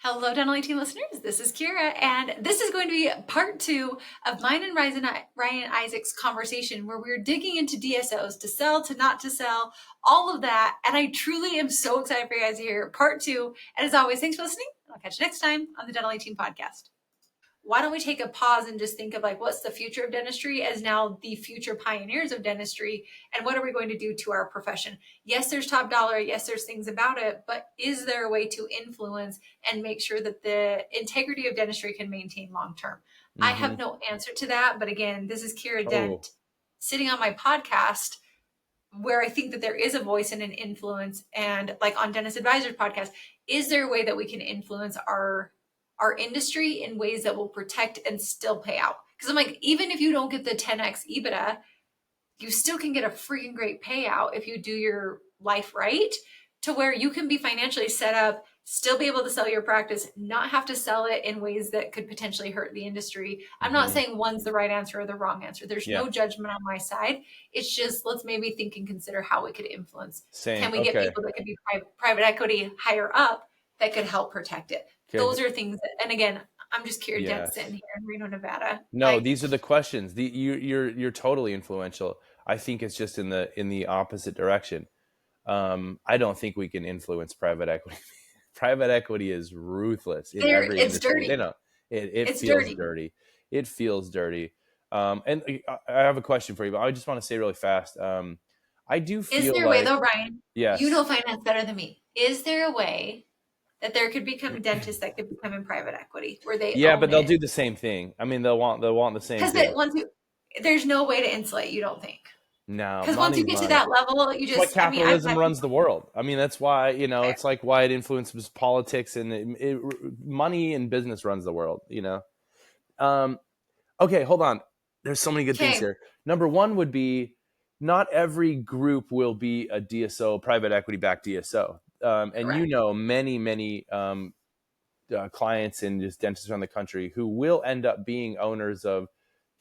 Hello, Dental 18 listeners. This is Kiera, and this is going to be part 2 of mine and Ryan Isaac's conversation where we're digging into DSOs, to sell, to not to sell, all of that. And I truly am so excited for you guys to hear part 2. And as always, thanks for listening. I'll catch you next time on the Dental 18 podcast. Why don't we take a pause and just think of what's the future of dentistry as now the future pioneers of dentistry, and what are we going to do to our profession? Yes, there's top dollar. Yes, there's things about it, but is there a way to influence and make sure that the integrity of dentistry can maintain long-term? I have no answer to that, but again, this is Kiera Dent sitting on my podcast where I think that there is a voice and an influence, and on Dentist Advisor's podcast, is there a way that we can influence our industry in ways that will protect and still pay out? Because I'm even if you don't get the 10x EBITDA, you still can get a freaking great payout if you do your life right, to where you can be financially set up, still be able to sell your practice, not have to sell it in ways that could potentially hurt the industry. I'm not saying one's the right answer or the wrong answer. There's no judgment on my side. It's just, let's maybe think and consider how we could influence. Can we get people that could be private equity higher up that could help protect it? Those are things that, and again, I'm just Kiera Dent sitting here in Reno, Nevada. No, these are the questions. You're totally influential. I think it's just in the opposite direction. I don't think we can influence private equity. Private equity is ruthless in every industry. Dirty. It feels dirty. It feels dirty. And I have a question for you, but I just want to say really fast. I do feel Is there a way though, Ryan? Yes. You know finance better than me. Is there a way that there could become dentists that could become in private equity where they but they'll do the same thing. I mean, they'll want the same thing. Because there's no way to insulate, you don't think? No, because once you get to that level, you just capitalism runs the world. I mean, that's why it's why it influences politics, and money and business runs the world. Okay, hold on. There's so many good things here. Number one would be, not every group will be a DSO, private equity backed DSO, and many clients and just dentists around the country who will end up being owners of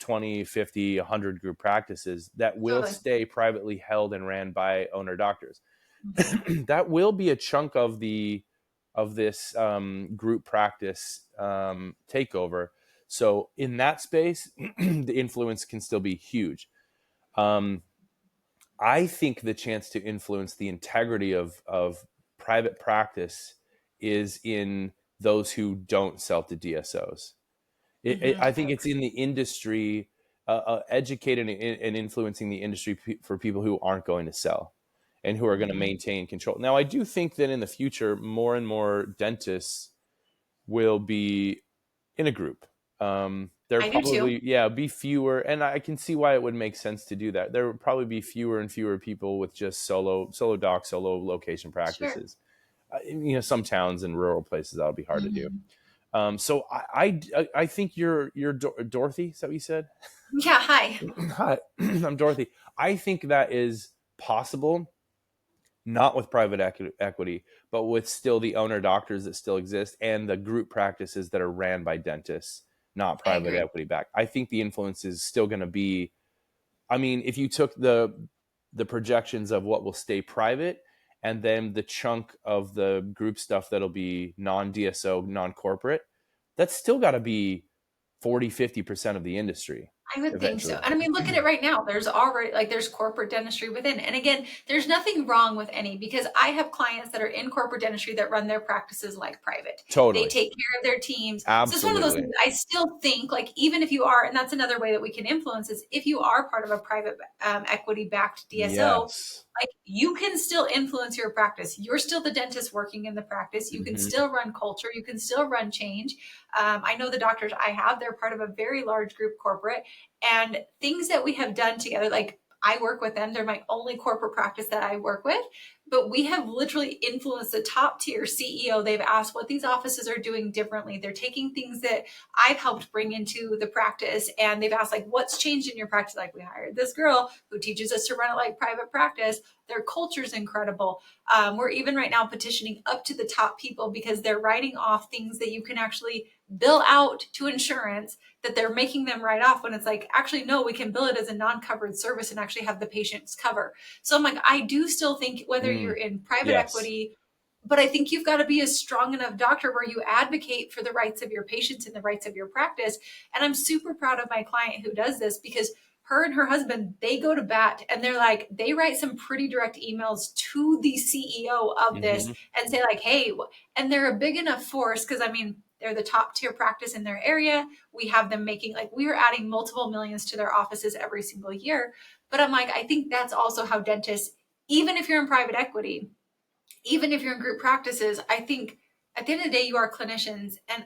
20, 50, 100 group practices that will stay privately held and ran by owner doctors. That will be a chunk of this group practice takeover. So in that space, the influence can still be huge. I think the chance to influence the integrity of private practice is in those who don't sell to DSOs. I think it's in the industry, educating and influencing the industry for people who aren't going to sell and who are going to maintain control. Now, I do think that in the future, more and more dentists will be in a group. There probably be fewer, and I can see why it would make sense to do that. There would probably be fewer and fewer people with just solo doc, solo location practices. Sure. Some towns and rural places that'll be hard to do. So I think you're Dorothy. Is that what you said? Yeah. Hi. Hi, I'm Dorothy. I think that is possible, not with private equity, but with still the owner doctors that still exist and the group practices that are ran by dentists, not private equity backed. I think the influence is still going to be, if you took the projections of what will stay private, and then the chunk of the group stuff that'll be non-DSO, non-corporate, that's still got to be 40, 50% of the industry. I would think so. And look at it right now. There's already there's corporate dentistry within. And again, there's nothing wrong with any, because I have clients that are in corporate dentistry that run their practices like private. Totally. They take care of their teams. Absolutely. So it's one of those things. I still think even if you are, and that's another way that we can influence, is if you are part of a private equity backed DSO, you can still influence your practice. You're still the dentist working in the practice. You can still run culture. You can still run change. I know the doctors I have, they're part of a very large group corporate, and things that we have done together, I work with them. They're my only corporate practice that I work with, but we have literally influenced the top tier CEO. They've asked what these offices are doing differently. They're taking things that I've helped bring into the practice, and they've asked what's changed in your practice? We hired this girl who teaches us to run it like private practice. Their culture's incredible. We're even right now petitioning up to the top people because they're writing off things that you can actually bill out to insurance, that they're making them write off, when it's actually, no, we can bill it as a non-covered service and actually have the patients cover. So I'm I do still think whether you're in private equity but I think you've got to be a strong enough doctor where you advocate for the rights of your patients and the rights of your practice. And I'm super proud of my client who does this, because her and her husband, they go to bat, and they're like, they write some pretty direct emails to the CEO of this and say like, hey, and they're a big enough force, because I mean, they're the top tier practice in their area. We have them making, like, we are adding multiple millions to their offices every single year. But I'm like, I think that's also how dentists, even if you're in private equity, even if you're in group practices, I think at the end of the day, you are clinicians, and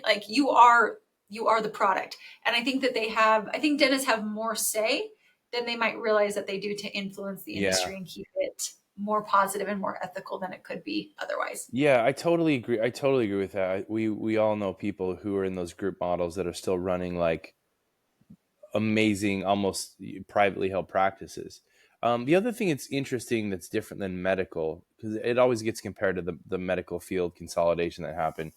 like you are the product. And I think that I think dentists have more say than they might realize that they do to influence the industry and keep it more positive and more ethical than it could be otherwise. Yeah, I totally agree. I totally agree with that. We all know people who are in those group models that are still running like amazing, almost privately held practices. The other thing that's interesting that's different than medical, because it always gets compared to the medical field consolidation that happened,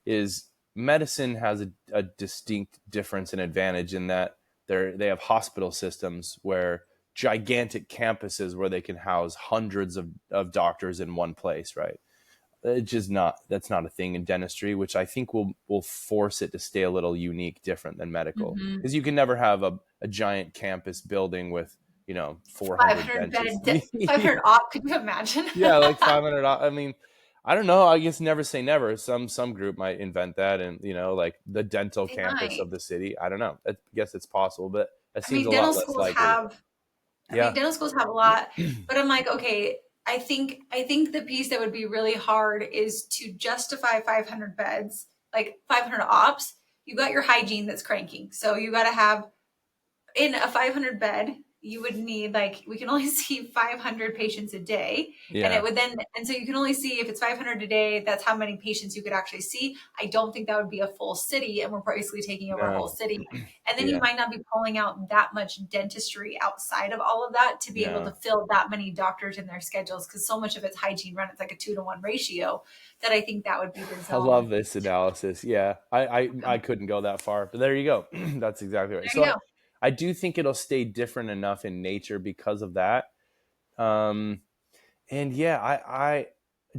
is medicine has a distinct difference and advantage in that they have hospital systems where gigantic campuses where they can house hundreds of doctors in one place, right? It's just that's not a thing in dentistry, which I think will force it to stay a little unique, different than medical, because you can never have a giant campus building with 400 500 benches. bed, 500 op. Could you imagine? Yeah, like 500. I mean, I don't know. I guess never say never. Some group might invent that, and like the dental They campus might. of the city. I don't know. I guess it's possible, but that I seems mean, a dental lot less schools likely. have Yeah. dental schools have a lot, but I'm like, okay, I think the piece that would be really hard is to justify 500 beds, like 500 ops. You got your hygiene that's cranking. So you got to have, in a 500 bed, you would need, like, we can only see 500 patients a day. And Yeah. it would then, and so you can only see, if it's 500 a day, that's how many patients you could actually see. I don't think that would be a full city, and we're basically taking over a whole No. city. And then you Yeah. might not be pulling out that much dentistry outside of all of that to be able to No. fill that many doctors in their schedules, because so much of it's hygiene run. It's like a 2-to-1 ratio, that I think that would be the I zone. love this analysis. Yeah. I couldn't go that far, but there you go. That's exactly right. There you So go. I do think it'll stay different enough in nature because of that. And yeah, I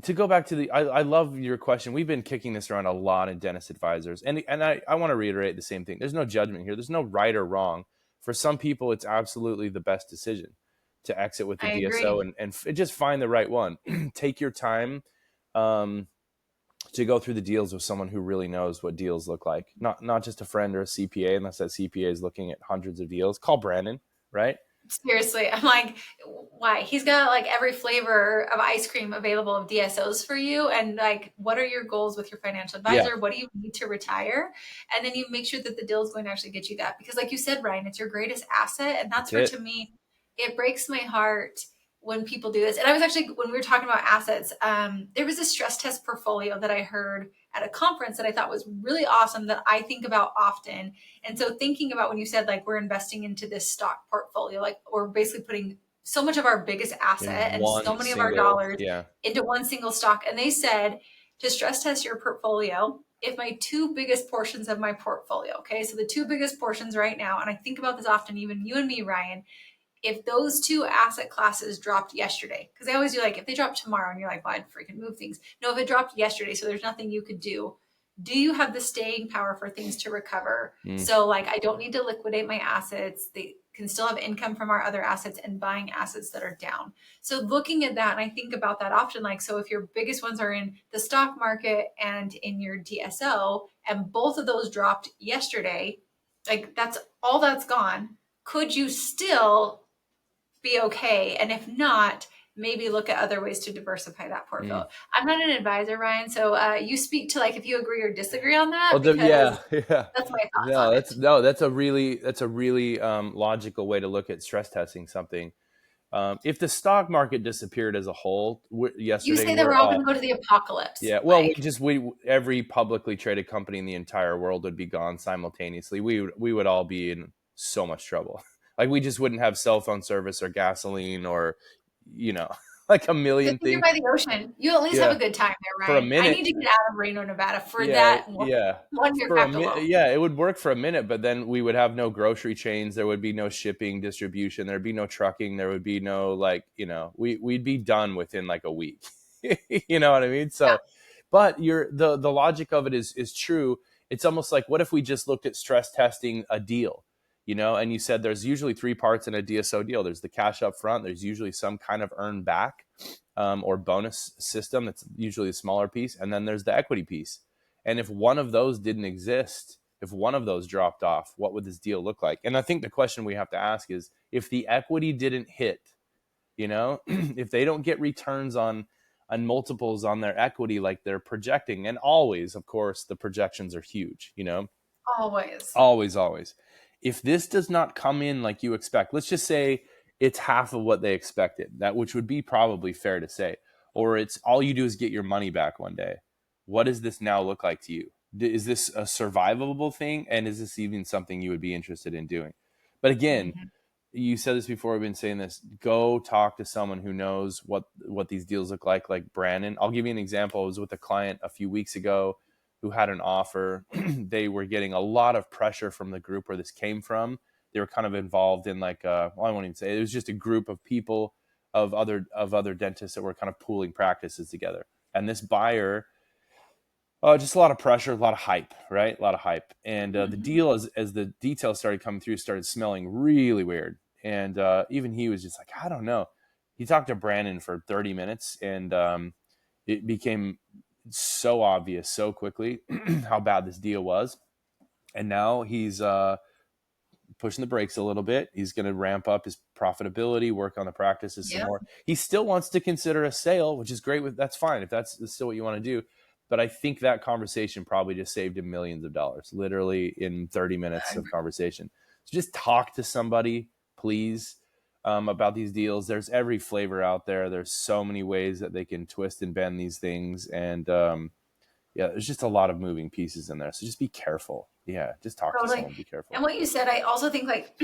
to go back to I love your question. We've been kicking this around a lot in dentist advisors, and I want to reiterate the same thing. There's no judgment here. There's no right or wrong. For some people, it's absolutely the best decision to exit with the I DSO agree. and just find the right one. Take your time to go through the deals with someone who really knows what deals look like. Not just a friend or a CPA, unless that CPA is looking at hundreds of deals. Call Brandon, right? Seriously, I'm like, why? He's got like every flavor of ice cream available of DSOs for you. And like, what are your goals with your financial Yeah, advisor? What do you need to retire? And then you make sure that the deal is going to actually get you that. Because like you said, Ryan, it's your greatest asset. And that's that's where, it. to me, it breaks my heart when people do this. And I was actually, when we were talking about assets, there was a stress test portfolio that I heard at a conference that I thought was really awesome, that I think about often. And so thinking about when you said like we're investing into this stock portfolio, like we're basically putting so much of our biggest In asset and so one many of our single, dollars yeah. into one single stock. And they said to stress test your portfolio, if my two biggest portions of my portfolio, okay, so the two biggest portions right now, and I think about this often, even you and me, Ryan, if those two asset classes dropped yesterday, because they always do, like, if they drop tomorrow and you're like, well, I'd freaking move things. No, if it dropped yesterday, so there's nothing you could do you have the staying power for things to recover? Mm. So like, I don't need to liquidate my assets. They can still have income from our other assets and buying assets that are down. So looking at that, and I think about that often, like, so if your biggest ones are in the stock market and in your DSO, and both of those dropped yesterday, like that's all that's gone. Could you still be okay? And if not, maybe look at other ways to diversify that portfolio. Mm. I'm not an advisor, Ryan, so you speak to like if you agree or disagree on that, Well, because yeah, yeah. that's my thoughts on it. That's a really logical way to look at stress testing something. If the stock market disappeared as a whole You yesterday, say that we're we're all going to all go to the apocalypse. yeah. Well, Like, we every publicly traded company in the entire world would be gone simultaneously. We would all be in so much trouble. Like we just wouldn't have cell phone service or gasoline or you know like a good million thing you're things. by the ocean. You at least have Yeah, a good time there, for a Ryan. I minute. need to get out of Reno, Nevada for Yeah, that yeah. one year For a fact minute, alone. yeah, it would work for a minute, but then we would have no grocery chains. There would be no shipping, distribution. There'd be no trucking. There would be no we'd be done within like a week. You know what I mean? Yeah. So, but the logic of it is true. It's almost like, what if we just looked at stress testing a deal, and you said there's usually three parts in a DSO deal. There's the cash up front. There's usually some kind of earn back or bonus system. That's usually a smaller piece. And then there's the equity piece. And if one of those didn't exist, if one of those dropped off, what would this deal look like? And I think the question we have to ask is, if the equity didn't hit, if they don't get returns on multiples on their equity like they're projecting, and always, of course, the projections are huge, Always. always. If this does not come in like you expect, let's just say it's half of what they expected, that which would be probably fair to say, or it's all you do is get your money back one day. What does this now look like to you? Is this a survivable thing? And is this even something you would be interested in doing? But again, Mhm. you said this before, we've been saying this, go talk to someone who knows what these deals look like Brandon. I'll give you an example. I was with a client a few weeks ago who had an offer. They were getting a lot of pressure from the group where this came from. They were kind of involved in like, I won't even say, it was just a group of people, of other dentists that were kind of pooling practices together. And this buyer, just a lot of pressure, a lot of hype, right? A lot of hype. And the Mhm. deal, as the details started coming through, started smelling really weird. And even he was just like, I don't know. He talked to Brandon for 30 minutes, and it became so obvious so quickly how bad this deal was. And now he's pushing the brakes a little bit. He's going to ramp up his profitability, work on the practices some Yep. more. He still wants to consider a sale, which is great. That's fine if that's still what you want to do. But I think that conversation probably just saved him millions of dollars, literally in 30 minutes of conversation. So just talk to somebody, please, about these deals. There's every flavor out there. There's so many ways that they can twist and bend these things. And yeah, there's just a lot of moving pieces in there. So just be careful. Yeah, just talk to Totally. someone. Be careful. And what you said, I also think like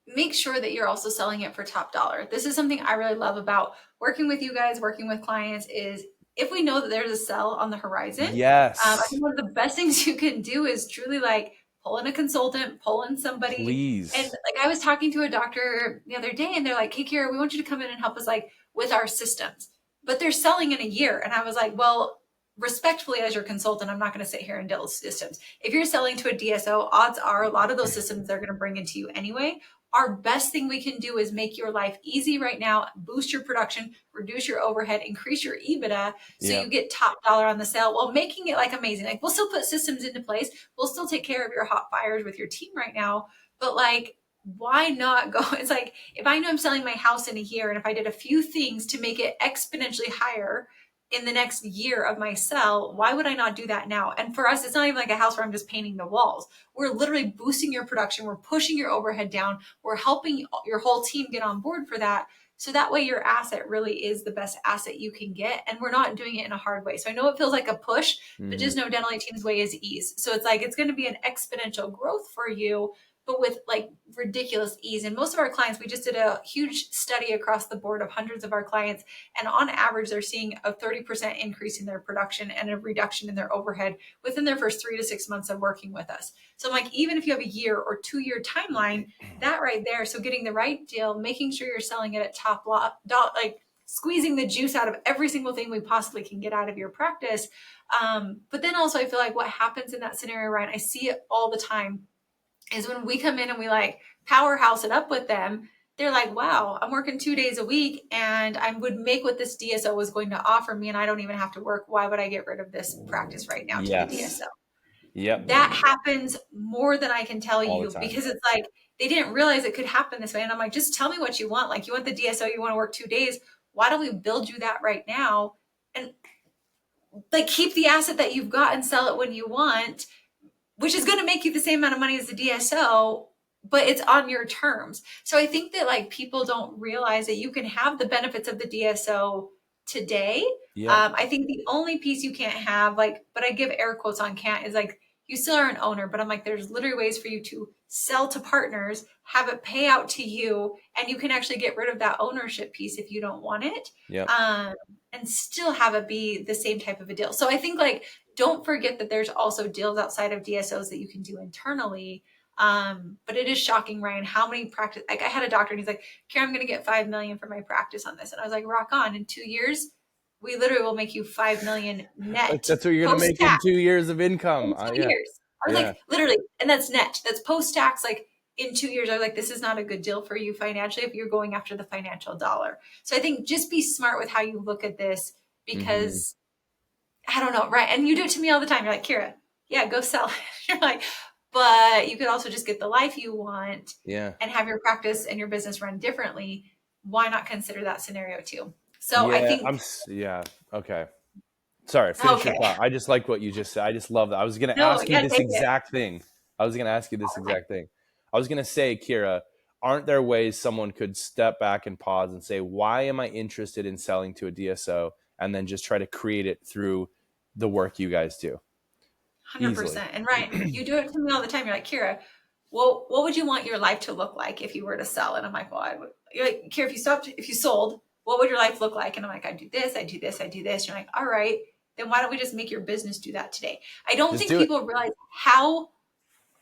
make sure that you're also selling it for top dollar. This is something I really love about working with you guys, working with clients is if we know that there's a sell on the horizon, I Yes, think one of the best things you can do is truly like pull in a consultant, pull in somebody. And please. like I was talking to a doctor the other day and they're like, hey, Kiera, we want you to come in and help us like with our systems. But they're selling in a year. And I was like, well, respectfully, as your consultant, I'm not going to sit here and deal with systems. If you're selling to a DSO, odds are a lot of those systems they're going to bring into you anyway. Our best thing we can do is make your life easy right now, boost your production, reduce your overhead, increase your EBITDA so Yeah. you get top dollar on the sale while making it like amazing. Like we'll still put systems into place. We'll still take care of your hot fires with your team right now. But like, why not go? It's like if I know I'm selling my house in a year and if I did a few things to make it exponentially higher in the next year of my sell, why would I not do that now? And for us, it's not even like a house where I'm just painting the walls. We're literally boosting your production. We're pushing your overhead down. We're helping your whole team get on board for that. So that way your asset really is the best asset you can get. And we're not doing it in a hard way. So I know it feels like a push, but Hmm. just know Dental 18's way is ease. So it's like, it's going to be an exponential growth for you, but with like ridiculous ease. And most of our clients, we just did a huge study across the board of hundreds of our clients. And on average, they're seeing a 30% increase in their production and a reduction in their overhead within their first 3 to 6 months of working with us. So I'm like, even if you have a year or 2 year timeline, that right there. So getting the right deal, making sure you're selling it at top lot, like squeezing the juice out of every single thing we possibly can get out of your practice. But then also I feel like what happens in that scenario, Ryan, I see it all the time is when we come in and we like powerhouse it up with them, they're like, wow, I'm working 2 days a week and I would make what this DSO was going to offer me and I don't even have to work. Why would I get rid of this practice right now to the Yes. DSO? Yep. That happens more than I can tell All the you time. because it's like they didn't realize it could happen this way. And I'm like, just tell me what you want. Like, you want the DSO, you want to work 2 days. Why don't we build you that right now? And like keep the asset that you've got and sell it when you want, which is going to make you the same amount of money as the DSO, but it's on your terms. So I think that like people don't realize that you can have the benefits of the DSO today. Yep. I think the only piece you can't have, like, but I give air quotes on can't, is like you still are an owner, but I'm like, there's literally ways for you to sell to partners, have it pay out to you, and you can actually get rid of that ownership piece if you don't want it. Yep. Um, and still have it be the same type of a deal. So I think like don't forget that there's also deals outside of DSOs that you can do internally. But it is shocking, Ryan, how many practice, like I had a doctor and he's like, Karen, I'm going to get 5 million for my practice on this. And I was like, rock on. In 2 years, we literally will make you 5 million Like, net that's what you're going to make in post-tax 2 years of income. in 2 Yeah. years. I was Yeah. like, literally, and that's net. That's post-tax. Like in 2 years, I was like, this is not a good deal for you financially if you're going after the financial dollar. So I think just be smart with how you look at this Mm-hmm. because I don't know, right? And you do it to me all the time. You're like, Kiera, yeah, go sell it. You're like, but you could also just get the life you want Yeah. and have your practice and your business run differently. Why not consider that scenario too? So I Yeah. think, Yeah. Okay. Sorry. Finish your okay, thought. I just like what you just said. I just love that. I was going to no, ask you yeah, this take it. exact thing. I was going to ask you this All right. exact thing. I was going to say, Kiera, aren't there ways someone could step back and pause and say, why am I interested in selling to a DSO? And then just try to create it through the work you guys do easily. 100%. And Ryan, you do it to me all the time. You're like, Kiera, well, what would you want your life to look like if you were to sell? And I'm like, well, you're like, Kiera, if you sold, what would your life look like? And I'm like, I do this, I do this, I do this. You're like, all right, then why don't we just make your business do that today? I don't Just think do it. people realize how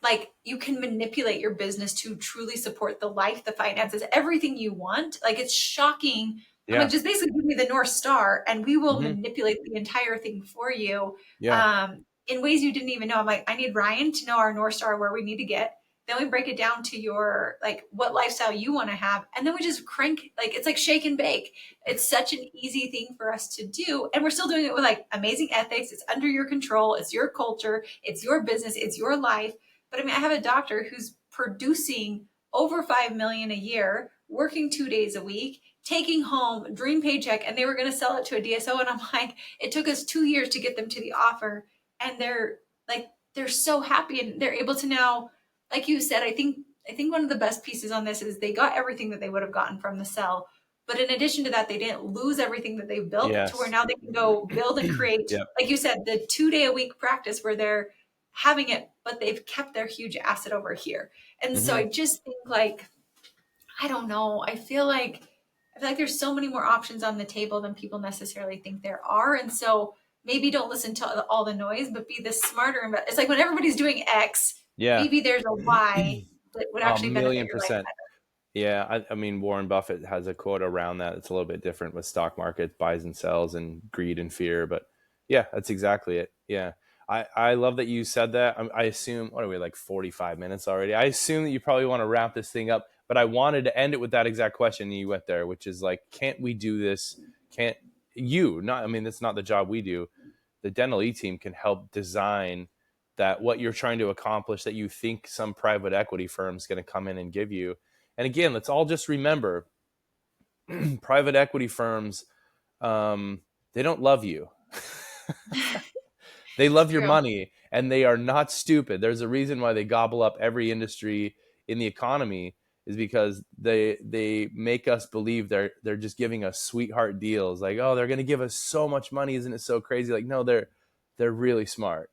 like you can manipulate your business to truly support the life, the finances, everything you want. Like it's shocking. I'm like, Yeah. just basically give me the North Star and we will Mm-hmm. manipulate the entire thing for you Yeah. in ways you didn't even know. I'm like, I need Ryan to know our North Star, where we need to get. Then we break it down to your, like, what lifestyle you want to have. And then we just crank, like, it's like shake and bake. It's such an easy thing for us to do. And we're still doing it with like amazing ethics. It's under your control. It's your culture. It's your business. It's your life. But I mean, I have a doctor who's producing over 5 million a year, working 2 days a week, taking home dream paycheck, and they were going to sell it to a DSO. And I'm like, it took us 2 years to get them to the offer. And they're so happy and they're able to now, like you said, I think one of the best pieces on this is they got everything that they would have gotten from the sell. But in addition to that, they didn't lose everything that they built to where Yes. now they can go build and create, Yep. like you said, the 2 day a week practice where they're having it, but they've kept their huge asset over here. And so Mm-hmm. I just think like, I don't know. I feel like there's so many more options on the table than people necessarily think there are. And so maybe don't listen to all the noise, but be the smarter. It's like when everybody's doing X, Yeah. maybe there's a Y that would A actually benefit million your life percent. Yeah, I mean, Warren Buffett has a quote around that. It's a little bit different with stock market buys and sells and greed and fear, but yeah, that's exactly it. Yeah, I love that you said that. I assume, what are we, like 45 minutes already? I assume that you probably want to wrap this thing up, but I wanted to end it with that exact question you went there, which is like, can't we do this? Can't you? Not, I mean, that's not the job we do. The dental team can help design that what you're trying to accomplish that you think some private equity firm is going to come in and give you. And again, let's all just remember private equity firms, they don't love you. They It's love your true. money and they are not stupid. There's a reason why they gobble up every industry in the economy, is because they make us believe they're just giving us sweetheart deals. Like, oh, they're going to give us so much money. Isn't it so crazy? Like, no, they're really smart.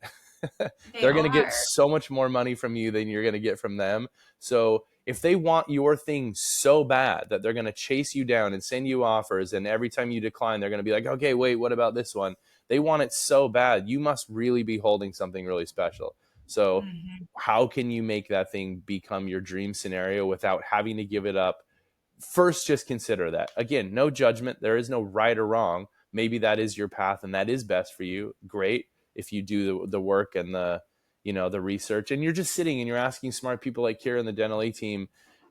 They They're going to get are. so much more money from you than you're going to get from them. So if they want your thing so bad that they're going to chase you down and send you offers, and every time you decline, they're going to be like, okay, wait, what about this one? They want it so bad. You must really be holding something really special. So Mhm. how can you make that thing become your dream scenario without having to give it up? First, just consider that. Again, no judgment. There is no right or wrong. Maybe that is your path and that is best for you. Great. If you do the work and the research, and you're just sitting and you're asking smart people like Kiera and the dental team,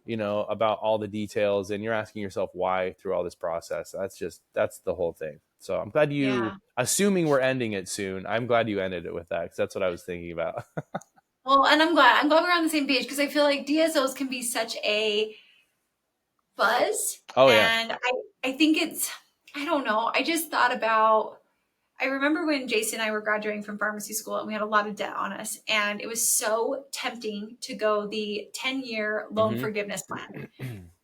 about all the details, and you're asking yourself why through all this process. That's the whole thing. So I'm glad Yeah. assuming we're ending it soon, I'm glad you ended it with that, because that's what I was thinking about. Well, and I'm glad we're on the same page because I feel like DSOs can be such a buzz. Oh yeah. And I think I don't know. I just thought about, I remember when Jason and I were graduating from pharmacy school and we had a lot of debt on us. And it was so tempting to go the 10-year loan Hmm. forgiveness plan.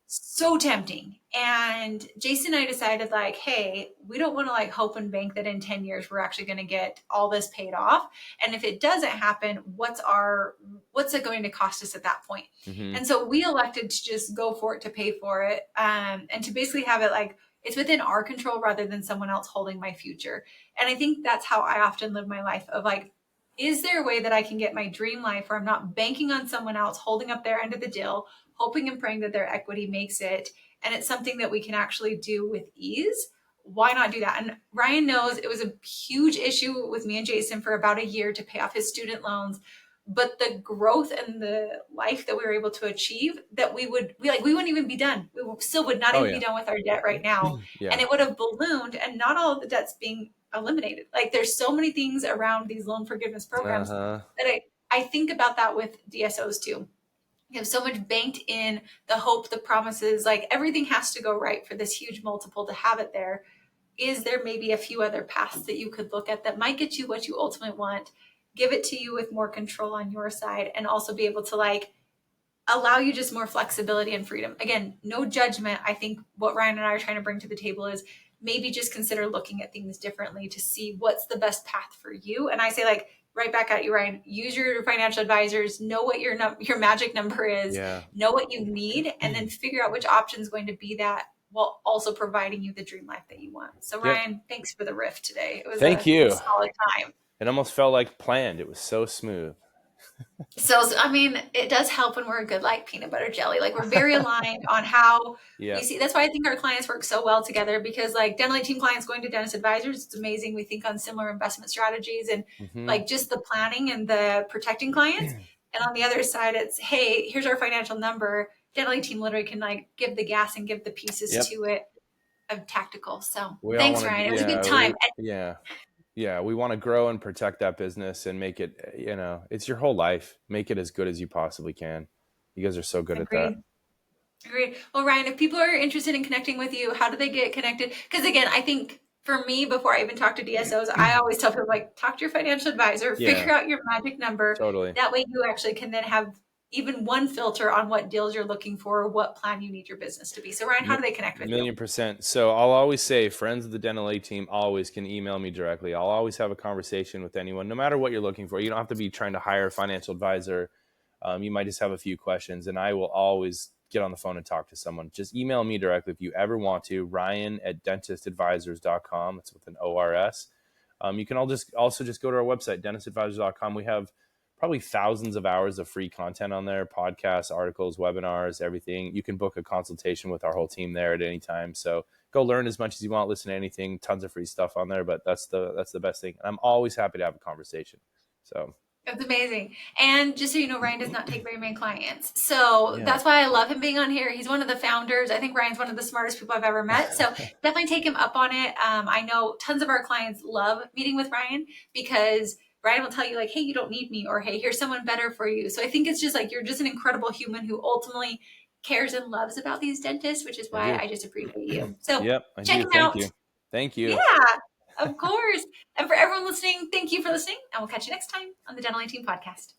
So tempting. And Jason and I decided, like, hey, we don't want to like hope and bank that in 10 years we're actually going to get all this paid off. And if it doesn't happen, what's it going to cost us at that point? Hmm. And so we elected to just go for it, to pay for it, and to basically have it like it's within our control rather than someone else holding my future. And I think that's how I often live my life, of like, is there a way that I can get my dream life where I'm not banking on someone else holding up their end of the deal, hoping and praying that their equity makes it, and it's something that we can actually do with ease? why not do that? And Ryan knows it was a huge issue with me and Jason for about a year to pay off his student loans. But the growth and the life that we were able to achieve, that we wouldn't even be done. We still would not even be done with our debt right now. Yeah. And it would have ballooned, and not all of the debt's being eliminated. Like, there's so many things around these loan forgiveness programs that I think about that with DSOs too. You have so much banked in the hope, the promises, like everything has to go right for this huge multiple to have it there. Is there maybe a few other paths that you could look at that might get you what you ultimately want, give it to you with more control on your side, and also be able to like allow you just more flexibility and freedom? Again, no judgment. I think what Ryan and I are trying to bring to the table is maybe just consider looking at things differently to see what's the best path for you. And I say, like, right back at you, Ryan, use your financial advisors, know what your magic number is, know what you need, and then figure out which option is going to be that, while also providing you the dream life that you want. So Ryan, thanks for the riff today. It was a solid time. It almost felt like planned. It was so smooth. So, I mean, it does help when we're a good like peanut butter jelly. Like, we're very aligned on how we see. That's why I think our clients work so well together, because like dental team clients going to dentist advisors, it's amazing. We think on similar investment strategies and like just the planning and the protecting clients. And on the other side, it's, hey, here's our financial number. Dental team literally can like give the gas and give the pieces to it of tactical. So thanks, Ryan. It was a good time. Yeah, we want to grow and protect that business and make it, it's your whole life. Make it as good as you possibly can. You guys are so good at that. Agreed. Well, Ryan, if people are interested in connecting with you, how do they get connected? Because again, I think for me, before I even talk to DSOs, I always tell people, like, talk to your financial advisor, figure out your magic number. Totally. That way you actually can then have even one filter on what deals you're looking for, what plan you need your business to be. So Ryan, how do they connect with you? 1,000,000%. So I'll always say friends of the Dental A team always can email me directly. I'll always have a conversation with anyone, no matter what you're looking for. You don't have to be trying to hire a financial advisor. You might just have a few questions, and I will always get on the phone and talk to someone. Just email me directly if you ever want to, Ryan@dentistadvisors.com. It's with an ORS. You can also just go to our website, dentistadvisors.com. We have probably thousands of hours of free content on there, podcasts, articles, webinars, everything. You can book a consultation with our whole team there at any time. So go learn as much as you want, listen to anything, tons of free stuff on there, but that's the best thing. And I'm always happy to have a conversation. So that's amazing. And just so you know, Ryan does not take very many clients. So that's why I love him being on here. He's one of the founders. I think Ryan's one of the smartest people I've ever met. So definitely take him up on it. I know tons of our clients love meeting with Ryan, because Ryan will tell you, like, hey, you don't need me, or hey, here's someone better for you. So I think it's just like, you're just an incredible human who ultimately cares and loves about these dentists, which is why I just appreciate you. So check him out. Thank you. Yeah, of course. And for everyone listening, thank you for listening, and we'll catch you next time on the Dental Team Podcast.